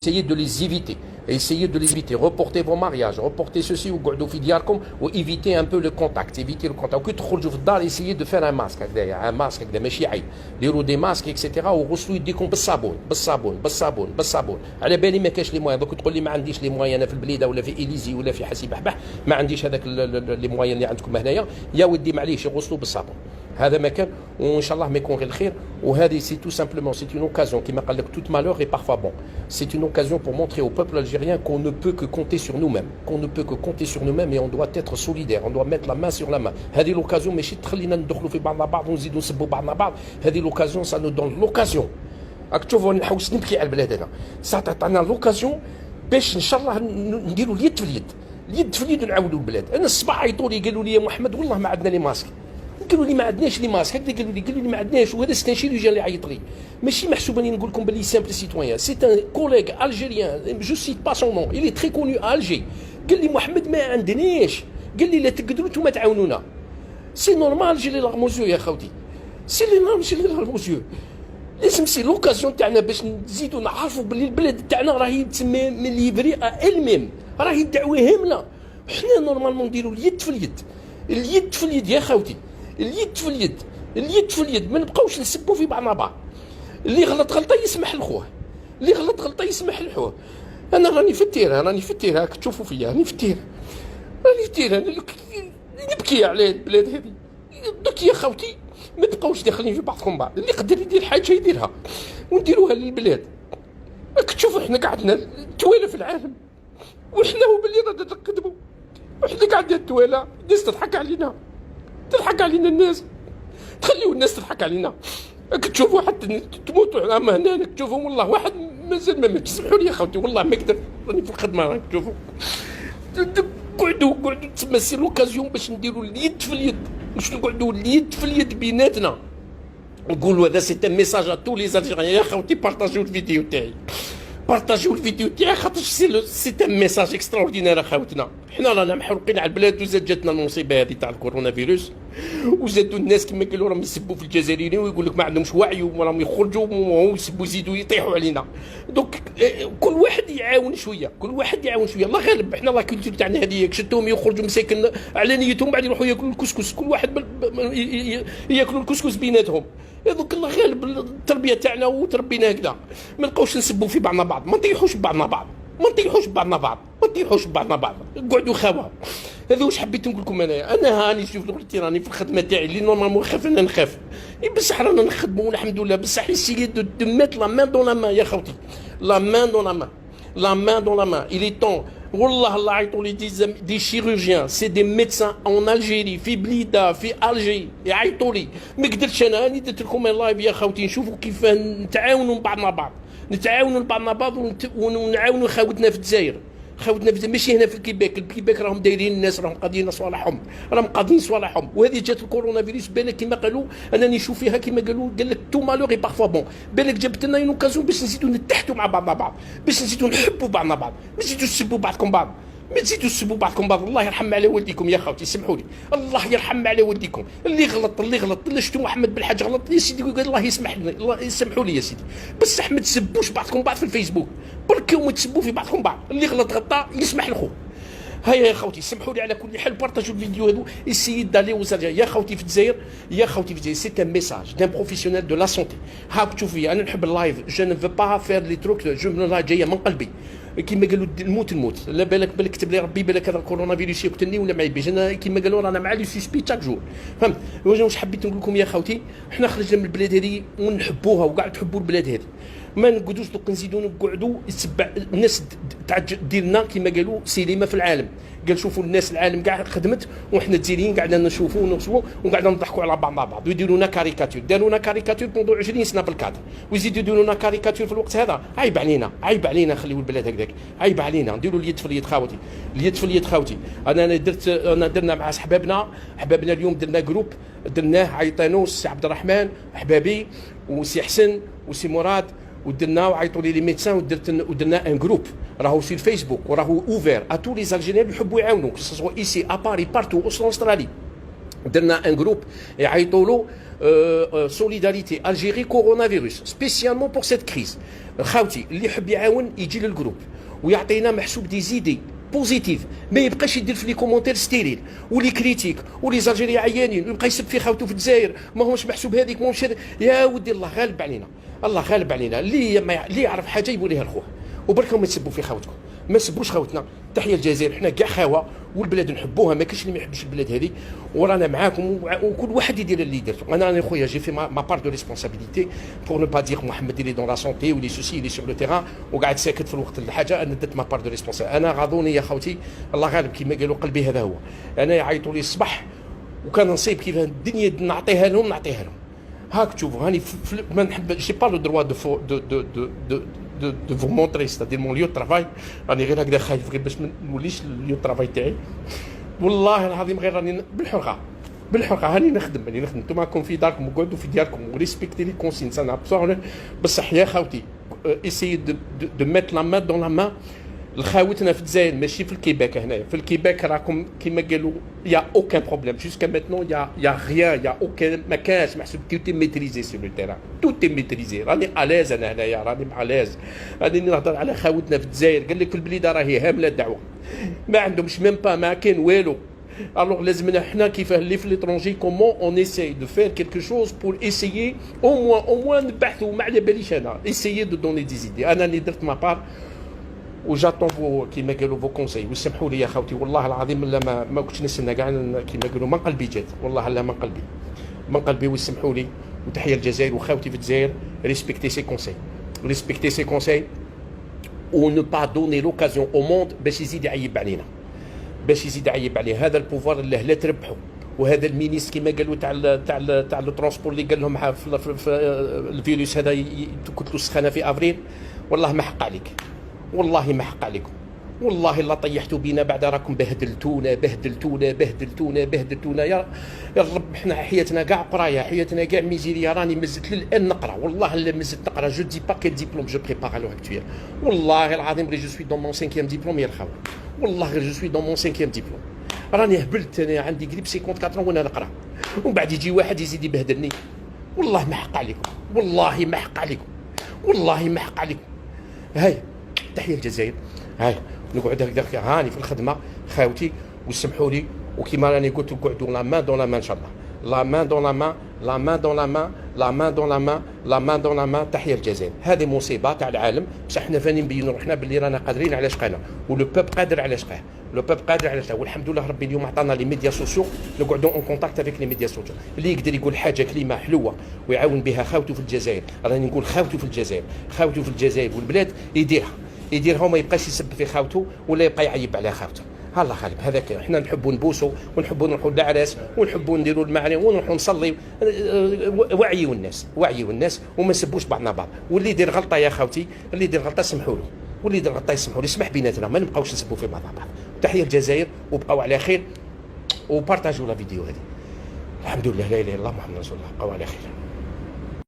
Essayez de les éviter. Essayez de les éviter. Reportez vos mariages, reportez ceci ou évitez un peu le contact. Évitez le contact. Essayez de faire un masque. Un masque, des masques, etc. وغسلوا يديكم بالصابون. على بالي ما كاش لي موان. دوك تقول لي ما عنديش لي موان انا في البليده ولا في اليزي ولا في حسي بحبح ما عنديش هذاك لي موان اللي عندكم هنايا يا ودي معليش يغسلوا بالصابون. هذا مكان وان شاء الله ما يكون غير الخير. وهذه سي تو سامبلومون سي اون اوكازيون كيما قال لك توت مالور اي بارفوا بون. سي اون اوكازيون pour montrer au peuple algérien qu'on ne peut que compter sur nous-mêmes et on doit être solidaire, on doit mettre la main sur la main. هذه l'occasion ماشي تخلينا ندخلوا في بعضنا بعض ونزيدوا نسبوا بعضنا بعض. هذه l'occasion ça nous donne l'occasion. راك تشوفوا نحوس نبكي على البلاد هنا. ساعة تعطينا l'occasion باش ان شاء الله نديروا اليد في اليد ونعاونوا البلاد. انا الصباح عيطوا لي قالوا لي يا محمد والله ما عندنا لي ماسك. قالوا لي ما عندناش لي ماسك هكذا قالوا لي ما عندناش وهذا ستانشيل اللي جا اللي عيط لي ماشي محسوب اني نقول لكم باللي سامبل سيتويان سي ان كوليغ الجيريان جو سيت با سون نون الي تري كونو الجي قال لي محمد ما عندناش قال لي لا تقدروا نتوما تعاونونا سي نورمال جي لي لارموزيو يا خوتي سي لي نورمال جي لي لارموزيو لازم سي لوكازيون تاعنا باش نزيدوا نعرفوا باللي البلاد تاعنا راهي تسمى من ليفري الميم راهي الدعوه هامله حنا نورمالمون نديروا اليد في اليد يا خوتي اليد في اليد ما نبقاوش نسبوا في بعضنا بعض. اللي غلط غلطه يسمح لخوه اللي غلط غلطه يسمح لخوه. انا راني في التيره راك تشوفوا فيا راني في التيره نبكي على البلاد هذه. دوك يا خوتي ما تبقاوش داخلين في بعضكم بعض. اللي يقدر يدير حاجه يديرها ونديروها للبلاد. راك تشوفوا احنا قعدنا توالى في العالم وحنا هو باللي رانا نقدموا وحنا قاعدين التوالى الناس تضحك علينا الناس تخليو الناس تضحك علينا. راك تشوفوا حتى تموتوا اما هنا راك تشوفوا والله واحد مازال ما مات. سمحوا لي يا خوتي والله ما قدرت راني في الخدمه راك تشوفوا قعدوا تسمى سي لوكازيون باش نديروا اليد في اليد باش نقعدوا اليد في اليد بيناتنا نقولوا هذا سي ان ميساج ا تو لي زالجيريان يا خوتي بارطاجيو الفيديو تاعي خاطر سي ان ميساج اكستراوردينير اخوتنا. حنا رانا محروقين على البلاد وزاد جاتنا المصيبه هذه تاع الكورونا فيروس وزادوا الناس كما قالوا راهم يسبوا في الجزائريين ويقول لك ما عندهمش وعي وراهم يخرجوا ويسبوا يزيدوا يطيحوا علينا. دونك كل واحد يعاون شويه الله غالب. حنا لا كولتور تاعنا هذه شفتهم يخرجوا مساكن على نيتهم بعد يروحوا ياكلوا الكسكس كل واحد ياكلوا الكسكس بيناتهم. هذوك الله غالب التربيه تاعنا وتربينا هكذا ما نبقاوش نسبوا في بعضنا بعض ما نطيحوش ببعضنا بعض قعدوا خاوه. هذا واش حبيت نقول لكم انا هاني شوف قلت راني في الخدمه تاعي اللي نورمالمون خاف انا نخاف بصح رانا نخدموا والحمد لله بصح يسيي دو ميت لا مان دون لا مان يا خوتي لا مان دون لا مان il est temps والله الله عيطوا لي دي شيروجيان سي دي ميدسان اون الجيري في بليده في الجي يعيطوا لي ما قدرتش انا راني درت لكم لايف يا خوتي نشوفوا كيف نتعاونوا بعضنا بعض ونعاونوا خاوتنا في الجزائر ماشي هنا في الكيباك راهم دايرين الناس راهم قاضيين صوالحهم وهذه جات الكورونا فيروس بالك كما قالوا انا نشوف فيها كما قال لك تو مالوغي بارفوا بون بالك جابت لنا اون اوكازيون باش نزيدوا نتحدوا مع بعضنا باش نزيدوا نحبوا بعضنا بعض ما تزيدوا تسبوا بعضكم بعض. الله يرحم على والديكم يا خوتي سمحوا لي الله يرحم على والديكم اللي غلط اللي شفتوا محمد بالحاج غلط يا سيدي قال الله يسمحوا لي يا سيدي بصح ما تسبوش بعضكم بعض في الفيسبوك بركوا ما تسبوا في بعضكم بعض. اللي غلط يسمح لخو. هيا يا خوتي سمحوا لي على كل حال بارطاجوا الفيديو هذو اسيي دالي وزاد يا خوتي في الجزائر سي ان ميساج دان بروفيسيونيل دو لا سونتي. هاك تشوفي انا نحب اللايف جو نو فو با فير لي تروك جو جايه من قلبي كيما قالوا الموت لا بالك كتب لي ربي بالك هذا الكورونا فيروس يقتلني ولا ما يبيش. انا كيما قالوا رانا مع لي سوسبي تاك جور فهمت. واش حبيت نقول لكم يا خوتي حنا خرجنا من البلاد هذه ونحبوها وكاع تحبوا البلاد هذه ما نقعدوش دوك نزيدوا نقعدوا يتبع الناس تاع ديالنا كيما قالوا سينما في العالم. قال شوفوا الناس العالم كاع خدمت وحنا الجزائريين قاعدين نشوفوا وقاعدين نضحكوا على بعض ويديروا لنا كاريكاتور. داروا لنا كاريكاتور بوندو 20 سنه بالكادر ويزيدوا يديروا لنا كاريكاتور في الوقت هذا. عيب علينا خليوا البلاد هكذاك عيب علينا. نديروا اليد في اليد خاوتي. انا درنا مع حبابنا اليوم درنا جروب درناه عيطانو سي عبد الرحمن حبابي وسي حسن وسي مراد ودرنا وعيطوا لي ميدسان ودرنا ان جروب راهو في الفيسبوك وراهو اوفير ا تو لي زالجيريان اللي يحبوا يعاونوا سوا ايسي ا باري بارتو او استرالي. درنا ان جروب يعيطوا له سوليداريتي الجيري كورونا فيروس سبيسيالمون بور سيت كريز. خاوتي اللي يحب يعاون يجي للجروب ويعطينا محسوب دي زيدي بوزيتيف، ما يبقاش يدير في لي كومونتير ستيريل ولي كريتيك ولي زالجيري عيانين ويبقى يسب في خاوته في الجزائر ماهوش محسوب هذيك ماهوش يا ودي الله غالب علينا، الله غالب علينا. اللي يعرف حاجه يقوليها لخوه وبركم ما تسبوا في خاوتكم، ما سبوش خاوتنا. تحيه الجزائر، حنا كاع خاوه والبلاد نحبوها، ما كاينش اللي ما يحبش البلاد هذه، ورانا معاكم وكل واحد يدير اللي درتو. انا راني خويا جي في ما بار دو ريسبونسابيلتي بور نو با دير محمد اللي دون لا سونتي ولي سوسي اللي سور لو تيران وقاعد ساكت في الوقت الحاجه. انا درت ما بار دو ريسبونسابيلتي. انا غاضوني يا خوتي الله غالب كيما قالوا قلبي هذا هو. انا يعيطوا لي الصباح وكان نصيب كيف الدنيا نعطيها لهم هاك تشوفوا هاني ما نحب جي با لو دروا دو فو مونتري ستادير مون ليو ترافاي. راني غير هكذا خايف غير باش ما نوليش الليو ترافاي تاعي. والله العظيم غير راني بالحرقه هاني نخدم نتوما راكم في داركم وقعدوا في دياركم وريسبكتي لي كونسين انا بصح يا خاوتي اسيي دو ميت لا مان دون لا مان. الخاوتنا في الجزائر ماشي في الكيباك. هنايا في الكيباك راكم كيما قالوا يا اوكان بروبليم جوسكا ماتنون يا غيان يا اوكان ما كانش محسوب توتي ميتريزي سور لو تيران توتي ميتريزي. راني الاز انا هنايا راني الاز. راني نهضر على خاوتنا في الجزائر قال لك في البليده راهي هامله الدعوه ما عندهمش ميم با ما كاين والو. Alors لازمنا حنا كيف اللي في ليترونجي كومون اون ايساي دو فير كيلكو شوز بور ايسايي او موان نبحثوا ما على باليش انا ايسايي دو دوني دي زيدي. انا اللي درت ما بار وجاتون فو كيما قالوا فو كونساي. وسمحوا لي يا خوتي والله العظيم لا ما كنتش نستنى كاع كيما قالوا من قلبي جات والله لا من قلبي وسمحوا لي. وتحيه الجزائر وخاوتي في الجزائر ريسبكتي سي كونساي و نو با دوني لوكازيون او موند باش يزيد يعيب علينا هذا البوفوار اللي لا تربحوا. وهذا المينيس كما قالوا تاع الترونسبور اللي قال لهم في الفيروس هذا كنت له سخانه في افريل. والله ما حق عليك، والله ما حق عليكم، والله لا طيحتوا بينا بعد راكم بهدلتونا يا الرب. حنا حياتنا كاع قرايه، حياتنا كاع ميزيريا. راني مزت للان نقرا والله لا مزت نقرا. جو دي با كيل ديبلوم جو بريبار لو اكتويل. والله العظيم غير جو سوي دون مون 5 ديبلوم يا الخاوه. والله غير جو سوي دون مون 5 ديبلوم. راني هبلت انا عندي قريب 54 وانا نقرا ومن بعد يجي واحد يزيد يبهدلني. والله ما حق عليكم، والله ما حق عليكم. هاي تحيه الجزائر. هاي نقعد هكذا هاني في الخدمه خاوتي وسمحوا لي. وكيما راني قلت نقعدوا لا مان دون لا مان ان شاء الله. لا مان دون لا مان تحيه الجزائر. هذه مصيبه تاع العالم بصح حنا فاني نبينوا روحنا باللي رانا قادرين على شقانا ولو بوب قادر على شقاه. والحمد لله ربي اليوم عطانا لي ميديا سوسيو نقعدوا اون كونتاكت افيك لي ميديا سوسيو. اللي يقدر يقول حاجه كلمه حلوه ويعاون بها خاوته في الجزائر. راني نقول خاوته في الجزائر والبلاد يديرها وما يبقاش يسب في خاوته ولا يبقى يعيب على خاوته. الله غالب هذاك. حنا نحبوا نبوسوا ونحبوا نروحوا للعراس ونحبوا نديروا المعاني ونروحوا نصلي. وعيوا الناس وما نسبوش بعضنا بعض. واللي يدير غلطه يا خاوتي اللي يدير غلطه سمحوا له يسمح بيناتنا ما نبقاوش نسبوا في بعضنا بعض. تحيه الجزائر وبقاو على خير وبارطاجوا لا فيديو هذه. الحمد لله لا اله الا الله محمد رسول الله. بقاو على خير.